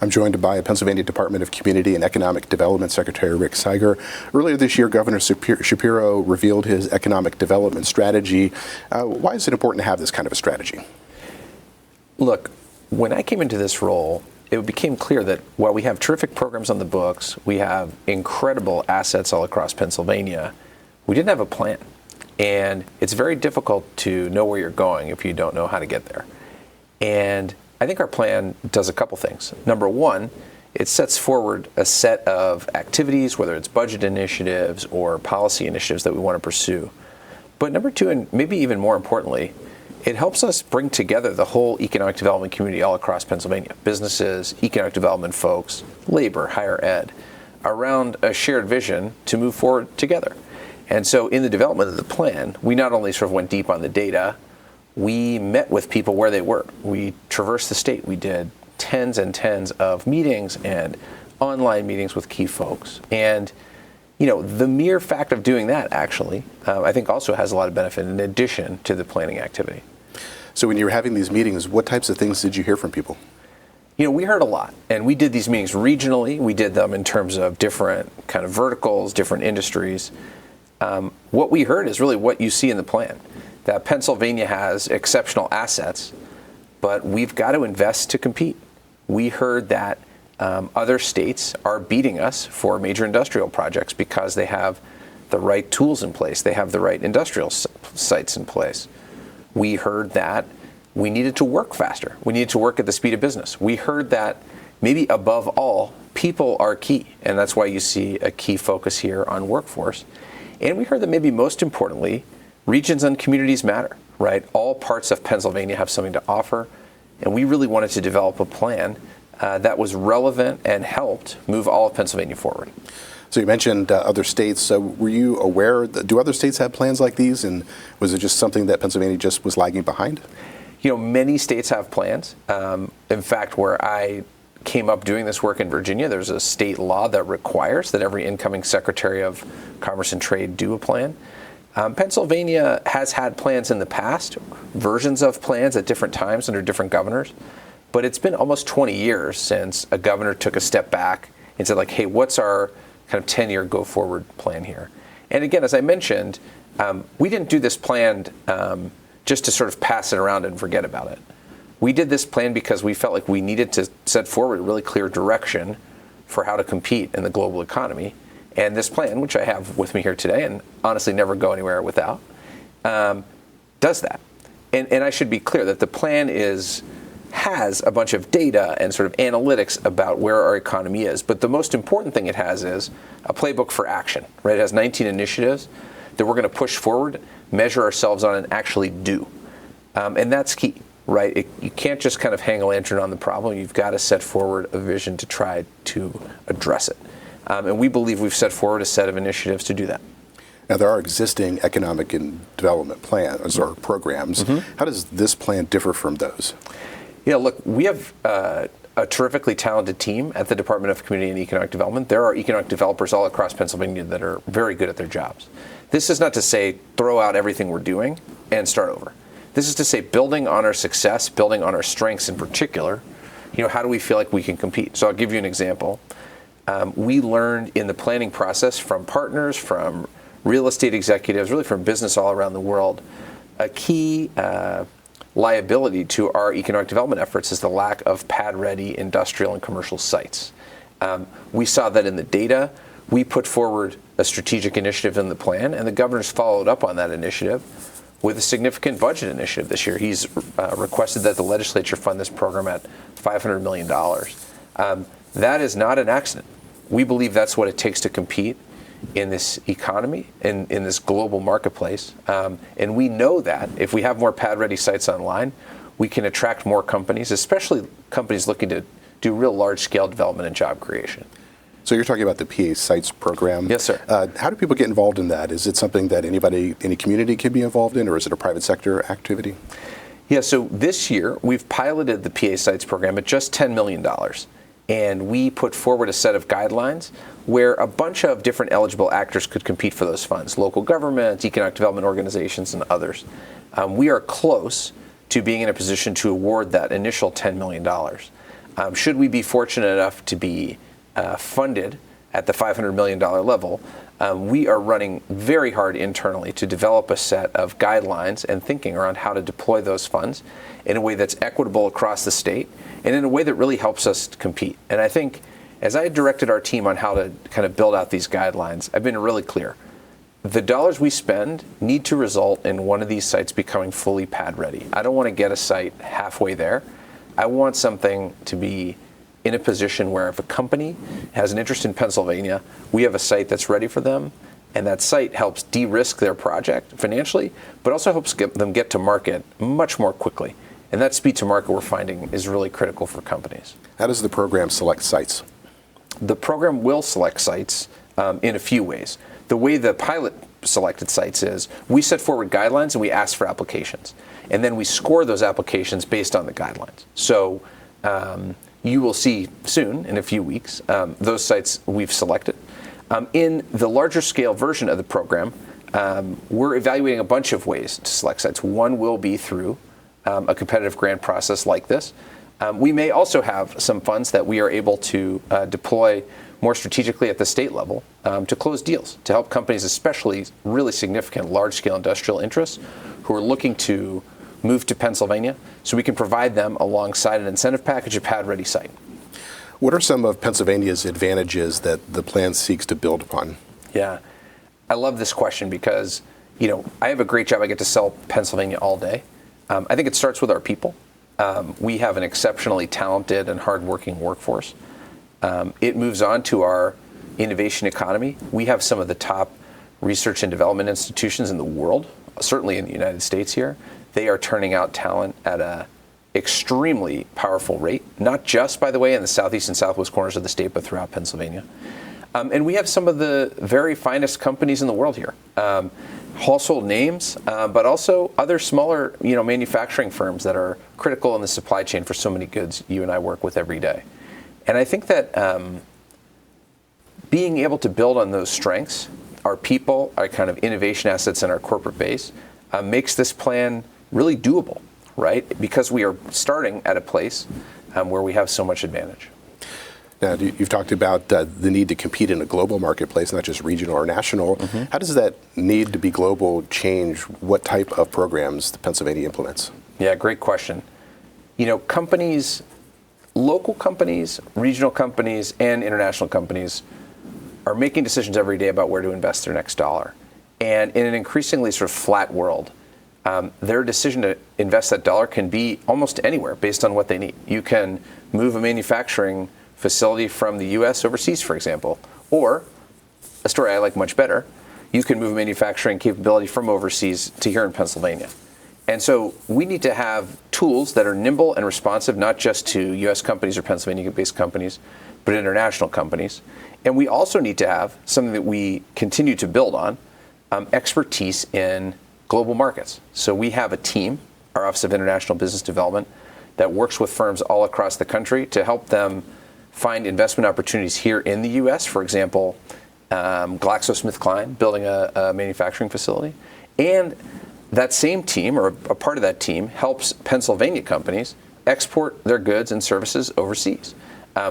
I'm joined by Pennsylvania Department of Community and Economic Development Secretary Rick Siger. Earlier this year, Governor Shapiro revealed his economic development strategy. Why is it important to have this kind of a strategy? Look, when I came into this role, it became clear that while we have terrific programs on the books, we have incredible assets all across Pennsylvania, we didn't have a plan. And it's very difficult to know where you're going if you don't know how to get there. And I think our plan does a couple things. Number one, it sets forward a set of activities, whether it's budget initiatives or policy initiatives that we want to pursue. But number two, and maybe even more importantly, it helps us bring together the whole economic development community all across Pennsylvania, businesses, economic development folks, labor, higher ed, around a shared vision to move forward together. And so in the development of the plan, we not only sort of went deep on the data, we met with people where they were. We traversed the state. We did tens and tens of meetings and online meetings with key folks. And, you know, the mere fact of doing that actually, I think also has a lot of benefit in addition to the planning activity. So when you were having these meetings, what types of things did you hear from people? You know, we heard a lot, and we did these meetings regionally. We did them in terms of different kind of verticals, different industries. What we heard is really what you see in the plan, that Pennsylvania has exceptional assets, but we've got to invest to compete. We heard that other states are beating us for major industrial projects because they have the right tools in place. They have the right industrial sites in place. We heard that we needed to work faster. We needed to work at the speed of business. We heard that maybe above all, people are key, and that's why you see a key focus here on workforce. And we heard that maybe most importantly, regions and communities matter, right? All parts of Pennsylvania have something to offer, and we really wanted to develop a plan that was relevant and helped move all of Pennsylvania forward. So you mentioned other states. So were you aware, do other states have plans like these, and was it just something that Pennsylvania just was lagging behind? You know, many states have plans. In fact, where I came up doing this work in Virginia, there's a state law that requires that every incoming Secretary of Commerce and Trade do a plan. Pennsylvania has had plans in the past, versions of plans at different times under different governors, but it's been almost 20 years since a governor took a step back and said, like, hey, what's our kind of 10-year go-forward plan here? And again, as I mentioned, we didn't do this plan just to sort of pass it around and forget about it. We did this plan because we felt like we needed to set forward a really clear direction for how to compete in the global economy. And this plan, which I have with me here today and honestly never go anywhere without, does that. And I should be clear that the plan has a bunch of data and sort of analytics about where our economy is. But the most important thing it has is a playbook for action, right? It has 19 initiatives that we're going to push forward, measure ourselves on, and actually do. And that's key, right? You can't just kind of hang a lantern on the problem. You've got to set forward a vision to try to address it. And we believe we've set forward a set of initiatives to do that. Now, there are existing economic and development plans or programs. Mm-hmm. How does this plan differ from those? Yeah, look, we have a terrifically talented team at the Department of Community and Economic Development. There are economic developers all across Pennsylvania that are very good at their jobs. This is not to say throw out everything we're doing and start over. This is to say building on our success, building on our strengths in particular, how do we feel like we can compete? So I'll give you an example. We learned in the planning process from partners, from real estate executives, really from business all around the world, a key liability to our economic development efforts is the lack of pad-ready industrial and commercial sites. We saw that in the data. We put forward a strategic initiative in the plan, and the governor's followed up on that initiative with a significant budget initiative this year. He's requested that the legislature fund this program at $500 million. That is not an accident. We believe that's what it takes to compete in this economy, in this global marketplace. And we know that if we have more pad-ready sites online, we can attract more companies, especially companies looking to do real large-scale development and job creation. So you're talking about the PA Sites program. Yes, sir. How do people get involved in that? Is it something that any community can be involved in, or is it a private sector activity? Yeah, so this year we've piloted the PA Sites program at just $10 million. and we put forward a set of guidelines where a bunch of different eligible actors could compete for those funds, local governments, economic development organizations, and others. We are close to being in a position to award that initial $10 million. Should we be fortunate enough to be funded at the $500 million level, we are running very hard internally to develop a set of guidelines and thinking around how to deploy those funds in a way that's equitable across the state and in a way that really helps us to compete. And I think as I directed our team on how to kind of build out these guidelines, I've been really clear. The dollars we spend need to result in one of these sites becoming fully pad ready. I don't want to get a site halfway there. I want something to be in a position where if a company has an interest in Pennsylvania, we have a site that's ready for them, and that site helps de-risk their project financially, but also helps them get to market much more quickly. And that speed to market we're finding is really critical for companies. How does the program select sites? The program will select sites in a few ways. The way the pilot selected sites is we set forward guidelines and we ask for applications. And then we score those applications based on the guidelines. So you will see soon, in a few weeks, those sites we've selected. In the larger scale version of the program, we're evaluating a bunch of ways to select sites. One will be through a competitive grant process like this. We may also have some funds that we are able to deploy more strategically at the state level to close deals, to help companies, especially really significant large-scale industrial interests, who are looking to move to Pennsylvania, so we can provide them alongside an incentive package, a pad-ready site. What are some of Pennsylvania's advantages that the plan seeks to build upon? Yeah, I love this question because, I have a great job. I get to sell Pennsylvania all day. I think it starts with our people. We have an exceptionally talented and hardworking workforce. It moves on to our innovation economy. We have some of the top research and development institutions in the world, certainly in the United States here. They are turning out talent at an extremely powerful rate, not just, by the way, in the southeast and southwest corners of the state, but throughout Pennsylvania. And we have some of the very finest companies in the world here. Household names, but also other smaller, manufacturing firms that are critical in the supply chain for so many goods you and I work with every day. And I think that being able to build on those strengths, our people, our kind of innovation assets, and our corporate base makes this plan really doable, right? Because we are starting at a place where we have so much advantage. Now, you've talked about the need to compete in a global marketplace, not just regional or national. Mm-hmm. How does that need to be global change what type of programs Pennsylvania implements? Yeah, great question. Companies, local companies, regional companies, and international companies are making decisions every day about where to invest their next dollar. And in an increasingly sort of flat world, their decision to invest that dollar can be almost anywhere based on what they need. You can move a manufacturing facility from the U.S. overseas, for example, or a story I like much better, you can move manufacturing capability from overseas to here in Pennsylvania. And so we need to have tools that are nimble and responsive, not just to U.S. companies or Pennsylvania-based companies, but international companies. And we also need to have something that we continue to build on, expertise in global markets. So we have a team, our Office of International Business Development, that works with firms all across the country to help them find investment opportunities here in the U.S. For example, GlaxoSmithKline building a manufacturing facility. And that same team, or a part of that team, helps Pennsylvania companies export their goods and services overseas.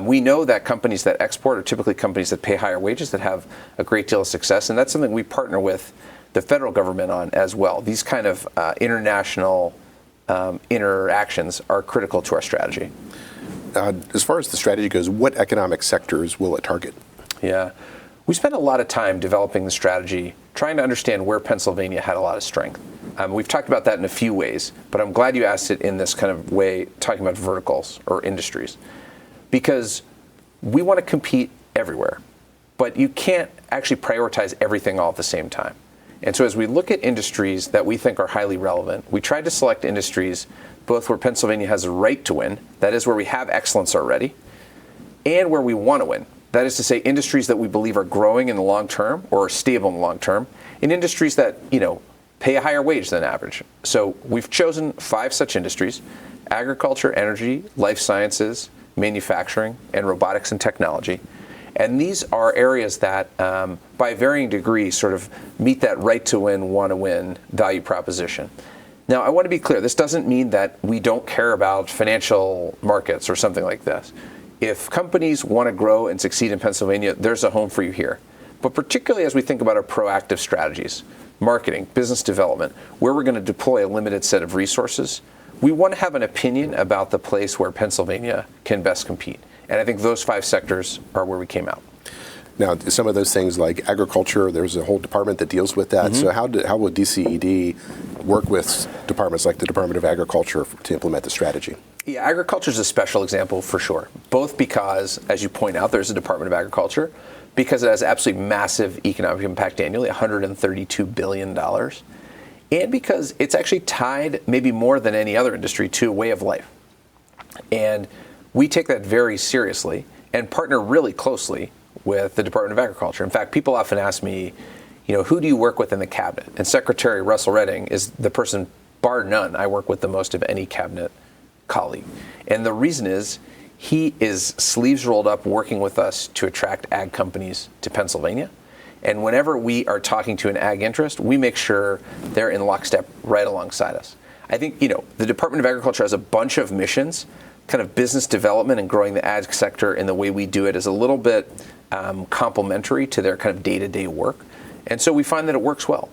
We know that companies that export are typically companies that pay higher wages, that have a great deal of success, and that's something we partner with the federal government on as well. These kind of international interactions are critical to our strategy. As far as the strategy goes, what economic sectors will it target? Yeah. We spent a lot of time developing the strategy, trying to understand where Pennsylvania had a lot of strength. We've talked about that in a few ways, but I'm glad you asked it in this kind of way, talking about verticals or industries. Because we want to compete everywhere, but you can't actually prioritize everything all at the same time. And so as we look at industries that we think are highly relevant, we tried to select industries both where Pennsylvania has a right to win, that is where we have excellence already, and where we want to win. That is to say, industries that we believe are growing in the long term or are stable in the long term, and industries that, pay a higher wage than average. So we've chosen 5 such industries: agriculture, energy, life sciences, manufacturing, and robotics and technology. And these are areas that, by varying degrees, sort of meet that right to win, want to win value proposition. Now, I want to be clear, this doesn't mean that we don't care about financial markets or something like this. If companies want to grow and succeed in Pennsylvania, there's a home for you here. But particularly as we think about our proactive strategies, marketing, business development, where we're going to deploy a limited set of resources, we want to have an opinion about the place where Pennsylvania can best compete. And I think those 5 sectors are where we came out. Now, some of those things like agriculture, there's a whole department that deals with that. So how will DCED work with departments like the Department of Agriculture to implement the strategy? Yeah, agriculture is a special example for sure, both because, as you point out, there's a Department of Agriculture, because it has absolutely massive economic impact annually, $132 billion, and because it's actually tied, maybe more than any other industry, to a way of life. And we take that very seriously and partner really closely with the Department of Agriculture. In fact, people often ask me, who do you work with in the cabinet? And Secretary Russell Redding is the person, bar none, I work with the most of any cabinet colleague. And the reason is he is sleeves rolled up working with us to attract ag companies to Pennsylvania. And whenever we are talking to an ag interest, we make sure they're in lockstep right alongside us. I think, the Department of Agriculture has a bunch of missions. Kind of business development and growing the ag sector in the way we do it is a little bit complementary to their kind of day-to-day work. And so we find that it works well.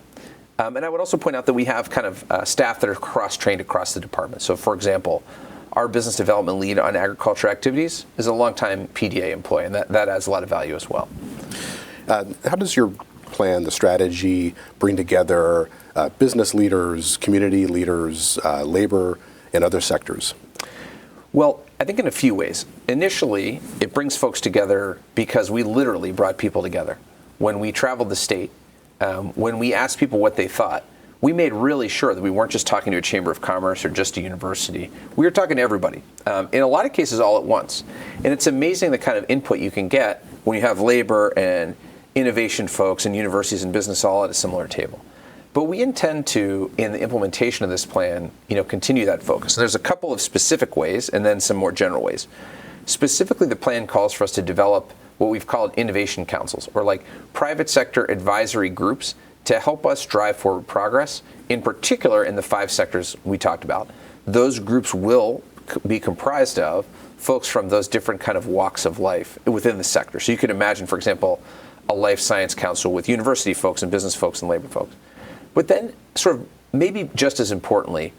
And I would also point out that we have kind of staff that are cross-trained across the department. So, for example, our business development lead on agriculture activities is a longtime PDA employee, and that adds a lot of value as well. How does your plan, the strategy, bring together business leaders, community leaders, labor, and other sectors? Well, I think in a few ways. Initially, it brings folks together because we literally brought people together. When we traveled the state, when we asked people what they thought, we made really sure that we weren't just talking to a chamber of commerce or just a university. We were talking to everybody, in a lot of cases all at once. And it's amazing the kind of input you can get when you have labor and innovation folks and universities and business all at a similar table. But we intend to, in the implementation of this plan, continue that focus. And there's a couple of specific ways and then some more general ways. Specifically, the plan calls for us to develop what we've called innovation councils, or like private sector advisory groups to help us drive forward progress, in particular in the 5 sectors we talked about. Those groups will be comprised of folks from those different kind of walks of life within the sector. So you could imagine, for example, a life science council with university folks and business folks and labor folks. But then, sort of maybe just as importantly,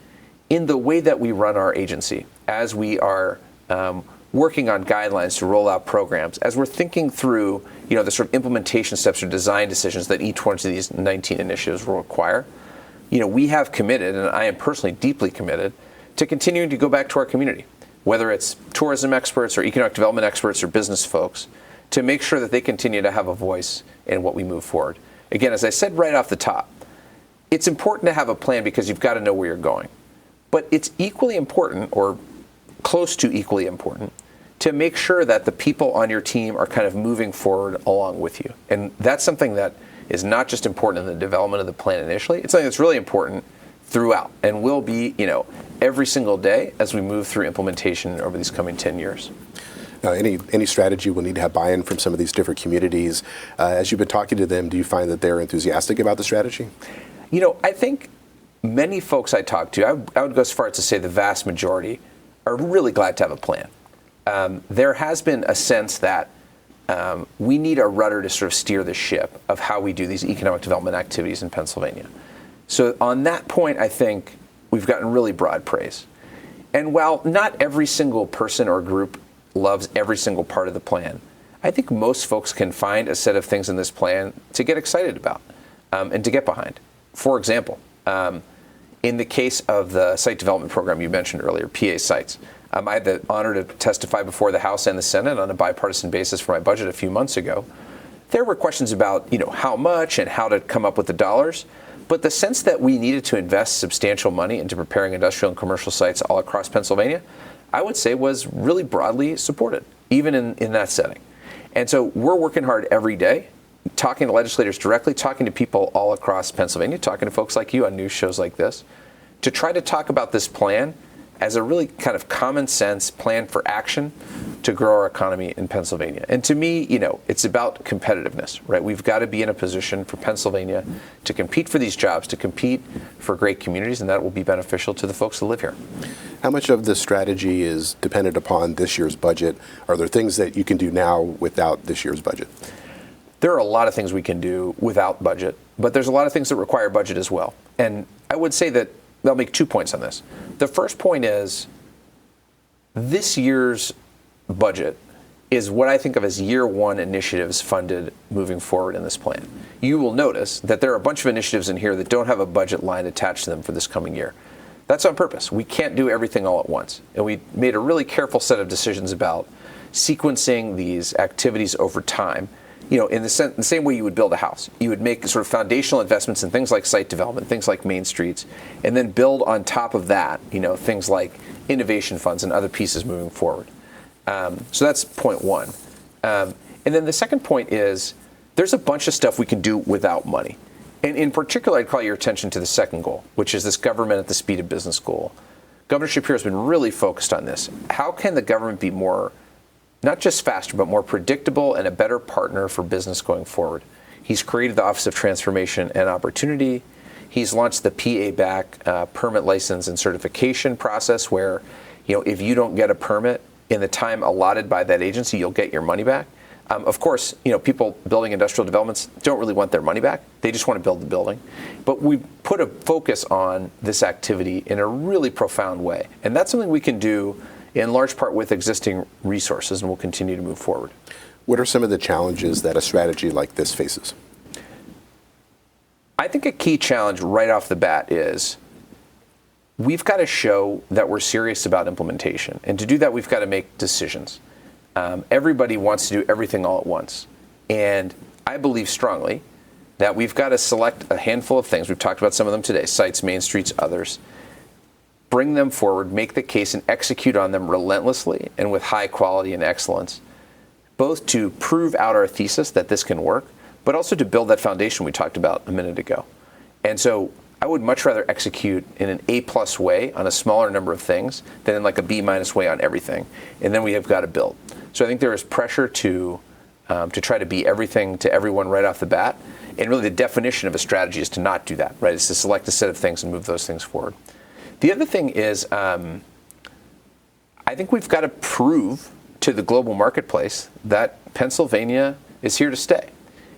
in the way that we run our agency, as we are working on guidelines to roll out programs, as we're thinking through, the sort of implementation steps or design decisions that each one of these 19 initiatives will require, we have committed, and I am personally deeply committed, to continuing to go back to our community, whether it's tourism experts or economic development experts or business folks, to make sure that they continue to have a voice in what we move forward. Again, as I said right off the top, it's important to have a plan because you've got to know where you're going. But it's equally important, or close to equally important, to make sure that the people on your team are kind of moving forward along with you. And that's something that is not just important in the development of the plan initially, it's something that's really important throughout and will be, every single day as we move through implementation over these coming 10 years. Now, any strategy will need to have buy-in from some of these different communities. As you've been talking to them, do you find that they're enthusiastic about the strategy? I think many folks I talk to, I would go as far as to say the vast majority, are really glad to have a plan. There has been a sense that we need a rudder to sort of steer the ship of how we do these economic development activities in Pennsylvania. So on that point, I think we've gotten really broad praise. And while not every single person or group loves every single part of the plan, I think most folks can find a set of things in this plan to get excited about and to get behind. For example, in the case of the site development program you mentioned earlier, PA sites, I had the honor to testify before the House and the Senate on a bipartisan basis for my budget a few months ago. There were questions about, how much and how to come up with the dollars, but the sense that we needed to invest substantial money into preparing industrial and commercial sites all across Pennsylvania, I would say was really broadly supported, even in that setting. And so we're working hard every day, talking to legislators directly, talking to people all across Pennsylvania, talking to folks like you on news shows like this, to try to talk about this plan as a really kind of common sense plan for action to grow our economy in Pennsylvania. And to me, it's about competitiveness, right? We've got to be in a position for Pennsylvania to compete for these jobs, to compete for great communities, and that will be beneficial to the folks that live here. How much of this strategy is dependent upon this year's budget? Are there things that you can do now without this year's budget? There are a lot of things we can do without budget, but there's a lot of things that require budget as well. And I would say that I'll make 2 points on this. The first point is this year's budget is what I think of as year one initiatives funded moving forward in this plan. You will notice that there are a bunch of initiatives in here that don't have a budget line attached to them for this coming year. That's on purpose. We can't do everything all at once. And we made a really careful set of decisions about sequencing these activities over time. In the same way you would build a house. You would make sort of foundational investments in things like site development, things like main streets, and then build on top of that, things like innovation funds and other pieces moving forward. So that's point one. And then the second point is there's a bunch of stuff we can do without money. And in particular, I'd call your attention to the second goal, which is this government at the speed of business goal. Governor Shapiro has been really focused on this. How can the government be more, not just faster, but more predictable and a better partner for business going forward? He's created the Office of Transformation and Opportunity. He's launched the PA-BAC permit license and certification process where, if you don't get a permit in the time allotted by that agency, you'll get your money back. Of course, people building industrial developments don't really want their money back. They just want to build the building. But we put a focus on this activity in a really profound way. And that's something we can do in large part with existing resources, and we'll continue to move forward. What are some of the challenges that a strategy like this faces? I think a key challenge right off the bat is we've got to show that we're serious about implementation. And to do that, we've got to make decisions. Everybody wants to do everything all at once. And I believe strongly that we've got to select a handful of things. We've talked about some of them today, sites, main streets, others. Bring them forward, make the case, and execute on them relentlessly and with high quality and excellence, both to prove out our thesis that this can work, but also to build that foundation we talked about a minute ago. And so I would much rather execute in an A+ way on a smaller number of things than in like a B- way on everything. And then we have got to build. So I think there is pressure to try to be everything to everyone right off the bat. And really the definition of a strategy is to not do that, right? It's to select a set of things and move those things forward. The other thing is, I think we've got to prove to the global marketplace that Pennsylvania is here to stay.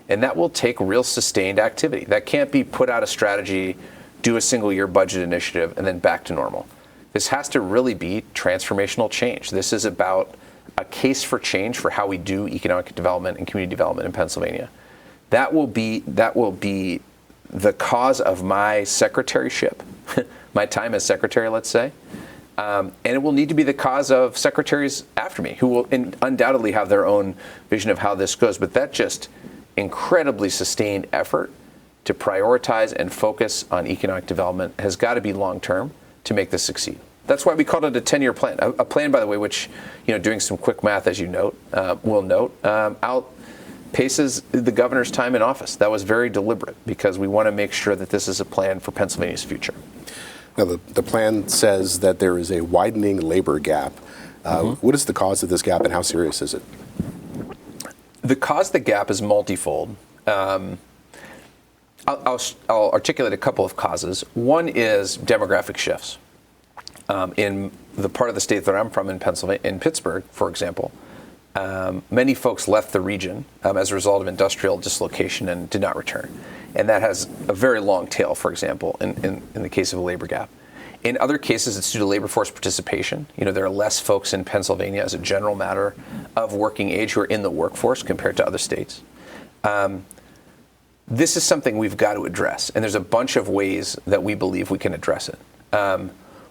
And that will take real sustained activity. That can't be put out a strategy, do a single year budget initiative, and then back to normal. This has to really be transformational change. This is about a case for change for how we do economic development and community development in Pennsylvania. That will be the cause of my secretaryship, my time as secretary, let's say. And it will need to be the cause of secretaries after me, who will undoubtedly have their own vision of how this goes. But that just incredibly sustained effort to prioritize and focus on economic development has got to be long-term to make this succeed. That's why we called it a 10-year plan. A plan, by the way, which, doing some quick math, as you will note, outpaces the governor's time in office. That was very deliberate because we want to make sure that this is a plan for Pennsylvania's future. Now, the plan says that there is a widening labor gap. What is the cause of this gap and how serious is it? The cause of the gap is multifold. I'll articulate a couple of causes. One is demographic shifts. In the part of the state that I'm from in Pennsylvania, in Pittsburgh, for example, many folks left the region as a result of industrial dislocation and did not return. And that has a very long tail, for example, in the case of a labor gap. In other cases, it's due to labor force participation. There are less folks in Pennsylvania as a general matter of working age who are in the workforce compared to other states. This is something we've got to address, and there's a bunch of ways that we believe we can address it.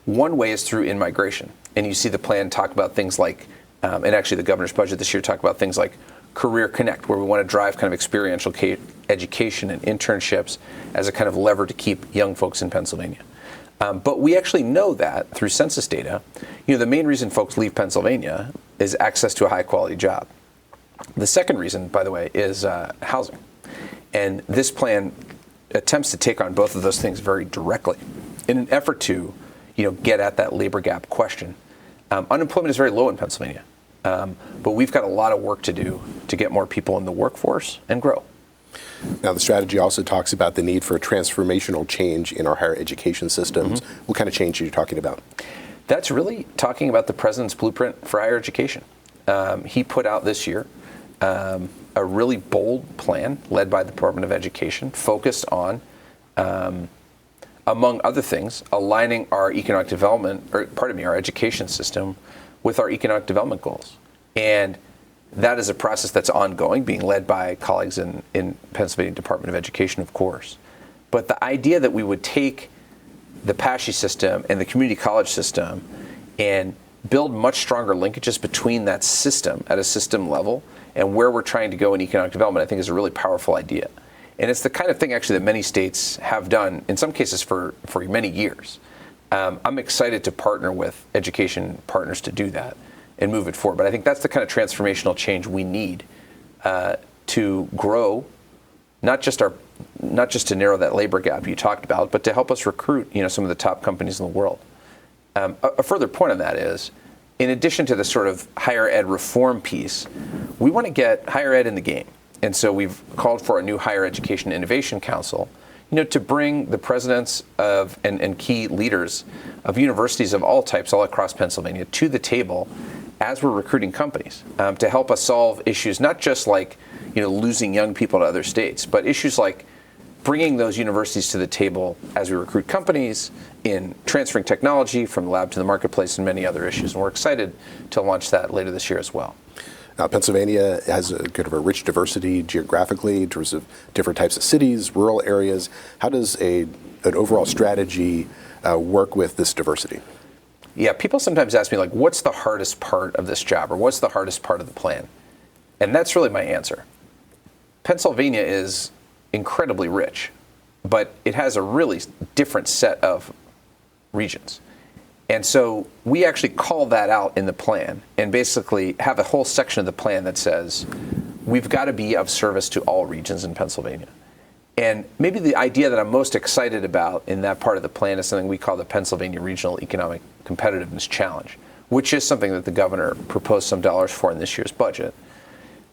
One way is through in-migration, and you see the plan talk about things like, and actually the governor's budget this year talk about things like Career Connect, where we want to drive kind of experiential education and internships as a kind of lever to keep young folks in Pennsylvania. But we actually know that through census data, the main reason folks leave Pennsylvania is access to a high-quality job. The second reason, by the way, is housing. And this plan attempts to take on both of those things very directly in an effort to, get at that labor gap question. Unemployment is very low in Pennsylvania, but we've got a lot of work to do to get more people in the workforce and grow. Now, the strategy also talks about the need for a transformational change in our higher education systems. What kind of change are you talking about? That's really talking about the president's blueprint for higher education. He put out this year a really bold plan led by the Department of Education, focused on, among other things, aligning our economic development, our education system with our economic development goals. And that is a process that's ongoing, being led by colleagues in Pennsylvania Department of Education, of course. But the idea that we would take the PASHE system and the community college system and build much stronger linkages between that system at a system level and where we're trying to go in economic development, I think is a really powerful idea. And it's the kind of thing actually that many states have done, in some cases for many years. I'm excited to partner with education partners to do that and move it forward. But I think that's the kind of transformational change we need to grow, not just to narrow that labor gap you talked about, but to help us recruit some of the top companies in the world. A further point on that is, in addition to the sort of higher ed reform piece, we want to get higher ed in the game. And so we've called for a new Higher Education Innovation Council, to bring the presidents of and key leaders of universities of all types all across Pennsylvania to the table as we're recruiting companies to help us solve issues, not just like losing young people to other states, but issues like bringing those universities to the table as we recruit companies, in transferring technology from the lab to the marketplace, and many other issues. And we're excited to launch that later this year as well. Now, Pennsylvania has a kind of a rich diversity geographically in terms of different types of cities, rural areas. How does an overall strategy work with this diversity? Yeah, people sometimes ask me, like, what's the hardest part of this job, or what's the hardest part of the plan? And that's really my answer. Pennsylvania is incredibly rich, but it has a really different set of regions. And so we actually call that out in the plan and basically have a whole section of the plan that says we've got to be of service to all regions in Pennsylvania. And maybe the idea that I'm most excited about in that part of the plan is something we call the Pennsylvania Regional Economic Competitiveness Challenge, which is something that the governor proposed some dollars for in this year's budget.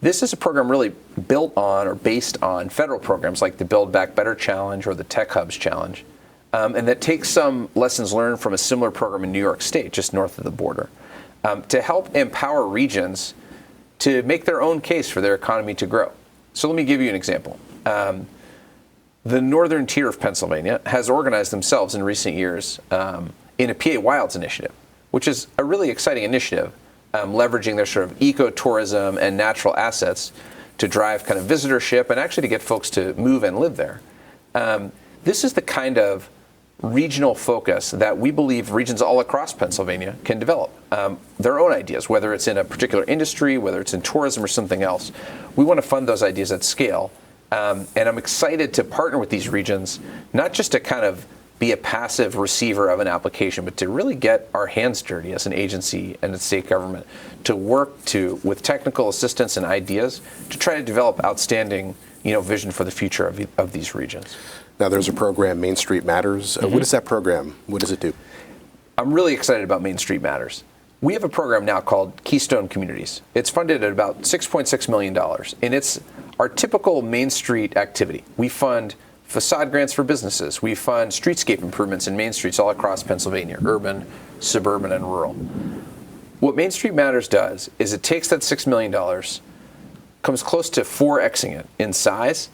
This is a program really built on or based on federal programs like the Build Back Better Challenge or the Tech Hubs Challenge, and that takes some lessons learned from a similar program in New York State, just north of the border, to help empower regions to make their own case for their economy to grow. So let me give you an example. The northern tier of Pennsylvania has organized themselves in recent years in a PA Wilds initiative, which is a really exciting initiative, leveraging their sort of ecotourism and natural assets to drive kind of visitorship and actually to get folks to move and live there. This is the kind of regional focus that we believe regions all across Pennsylvania can develop their own ideas, whether it's in a particular industry, whether it's in tourism or something else. We want to fund those ideas at scale. And I'm excited to partner with these regions, not just to kind of be a passive receiver of an application, but to really get our hands dirty as an agency and a state government to work with technical assistance and ideas to try to develop outstanding vision for the future of these regions. Now, there's a program, Main Street Matters. What is that program? What does it do? I'm really excited about Main Street Matters. We have a program now called Keystone Communities. It's funded at about $6.6 million, and it's our typical Main Street activity. We fund facade grants for businesses. We fund streetscape improvements in main streets all across Pennsylvania, urban, suburban, and rural. What Main Street Matters does is it takes that $6 million, comes close to 4xing it in size,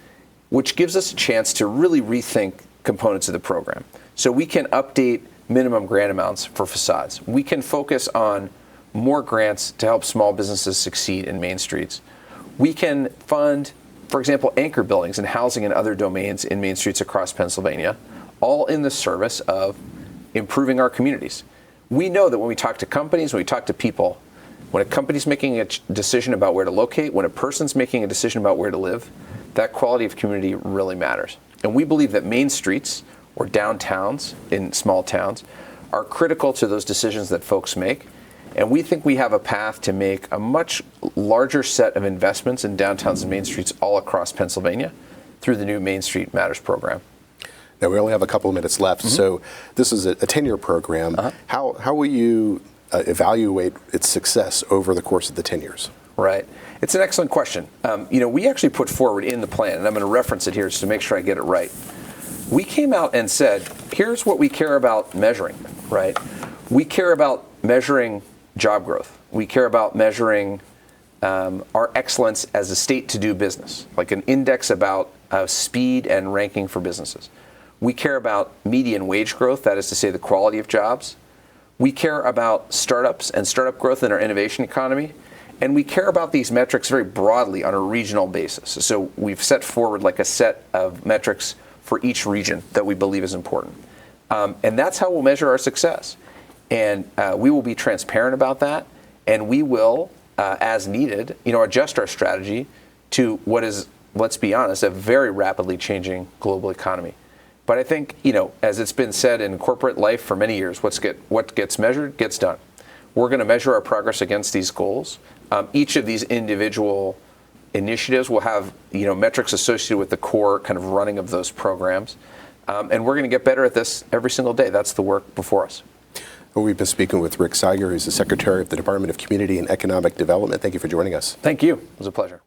which gives us a chance to really rethink components of the program. So we can update minimum grant amounts for facades. We can focus on more grants to help small businesses succeed in main streets. We can fund, for example, anchor buildings and housing and other domains in main streets across Pennsylvania, all in the service of improving our communities. We know that when we talk to companies, when we talk to people, when a company's making a decision about where to locate, when a person's making a decision about where to live, that quality of community really matters. And we believe that main streets or downtowns in small towns are critical to those decisions that folks make. And we think we have a path to make a much larger set of investments in downtowns and main streets all across Pennsylvania through the new Main Street Matters program. Now, we only have a couple of minutes left, so this is a 10-year program. How will you evaluate its success over the course of the 10 years? Right. It's an excellent question. We actually put forward in the plan, and I'm going to reference it here just to make sure I get it right. We came out and said, here's what we care about measuring, right? We care about measuring job growth. We care about measuring our excellence as a state to do business, like an index about speed and ranking for businesses. We care about median wage growth, that is to say the quality of jobs. We care about startups and startup growth in our innovation economy. And we care about these metrics very broadly on a regional basis. So we've set forward like a set of metrics for each region that we believe is important. And that's how we'll measure our success. And we will be transparent about that. And we will, as needed, adjust our strategy to what is, let's be honest, a very rapidly changing global economy. But I think, as it's been said in corporate life for many years, what gets measured gets done. We're going to measure our progress against these goals. Each of these individual initiatives will have, metrics associated with the core kind of running of those programs. And we're going to get better at this every single day. That's the work before us. Well, we've been speaking with Rick Siger, who's the Secretary of the Department of Community and Economic Development. Thank you for joining us. Thank you. It was a pleasure.